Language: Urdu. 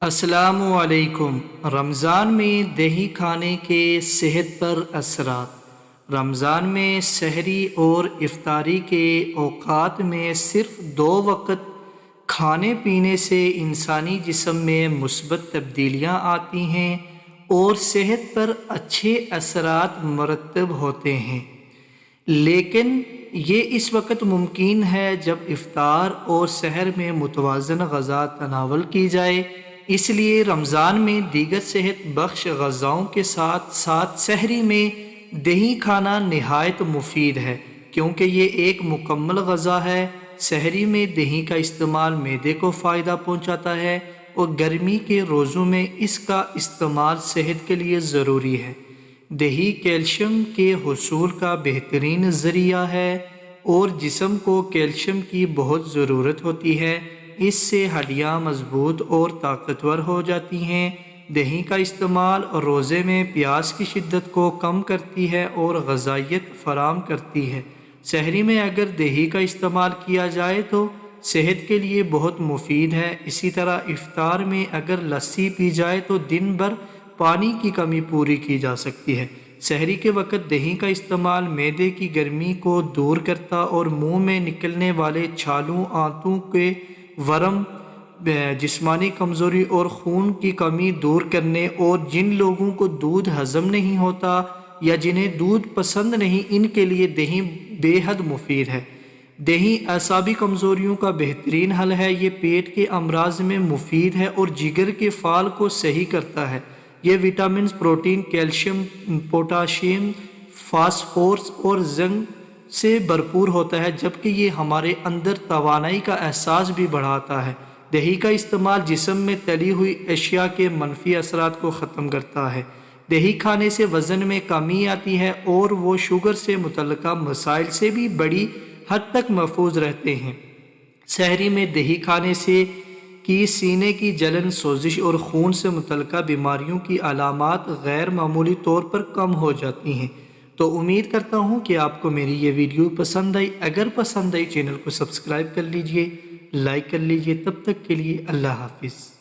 السلام علیکم۔ رمضان میں دہی کھانے کے صحت پر اثرات۔ رمضان میں سحری اور افطاری کے اوقات میں صرف 2 وقت کھانے پینے سے انسانی جسم میں مثبت تبدیلیاں آتی ہیں اور صحت پر اچھے اثرات مرتب ہوتے ہیں، لیکن یہ اس وقت ممکن ہے جب افطار اور سحر میں متوازن غذا تناول کی جائے۔ اس لیے رمضان میں دیگر صحت بخش غذاؤں کے ساتھ ساتھ سحری میں دہی کھانا نہایت مفید ہے، کیونکہ یہ ایک مکمل غذا ہے۔ سحری میں دہی کا استعمال معدے کو فائدہ پہنچاتا ہے اور گرمی کے روزوں میں اس کا استعمال صحت کے لیے ضروری ہے۔ دہی کیلشیم کے حصول کا بہترین ذریعہ ہے اور جسم کو کیلشیم کی بہت ضرورت ہوتی ہے۔ اس سے ہڈیاں مضبوط اور طاقتور ہو جاتی ہیں۔ دہی کا استعمال روزے میں پیاس کی شدت کو کم کرتی ہے اور غذائیت فراہم کرتی ہے۔ سحری میں اگر دہی کا استعمال کیا جائے تو صحت کے لیے بہت مفید ہے۔ اسی طرح افطار میں اگر لسی پی جائے تو دن بھر پانی کی کمی پوری کی جا سکتی ہے۔ سحری کے وقت دہی کا استعمال معدے کی گرمی کو دور کرتا اور منہ میں نکلنے والے چھالوں، آنتوں کے ورم، جسمانی کمزوری اور خون کی کمی دور کرنے، اور جن لوگوں کو دودھ ہضم نہیں ہوتا یا جنہیں دودھ پسند نہیں، ان کے لیے دہی بے حد مفید ہے۔ دہی اعصابی کمزوریوں کا بہترین حل ہے۔ یہ پیٹ کے امراض میں مفید ہے اور جگر کے فعال کو صحیح کرتا ہے۔ یہ vitamins, protein, calcium, potassium, phosphorus اور زنک سے بھرپور ہوتا ہے، جبکہ یہ ہمارے اندر توانائی کا احساس بھی بڑھاتا ہے۔ دہی کا استعمال جسم میں تلی ہوئی اشیاء کے منفی اثرات کو ختم کرتا ہے۔ دہی کھانے سے وزن میں کمی آتی ہے اور وہ شوگر سے متعلقہ مسائل سے بھی بڑی حد تک محفوظ رہتے ہیں۔ سحری میں دہی کھانے سے سینے کی جلن، سوزش اور خون سے متعلقہ بیماریوں کی علامات غیر معمولی طور پر کم ہو جاتی ہیں۔ تو امید کرتا ہوں کہ آپ کو میری یہ ویڈیو پسند آئی۔ اگر پسند آئی چینل کو سبسکرائب کر لیجئے، لائک کر لیجئے۔ تب تک کے لیے اللہ حافظ۔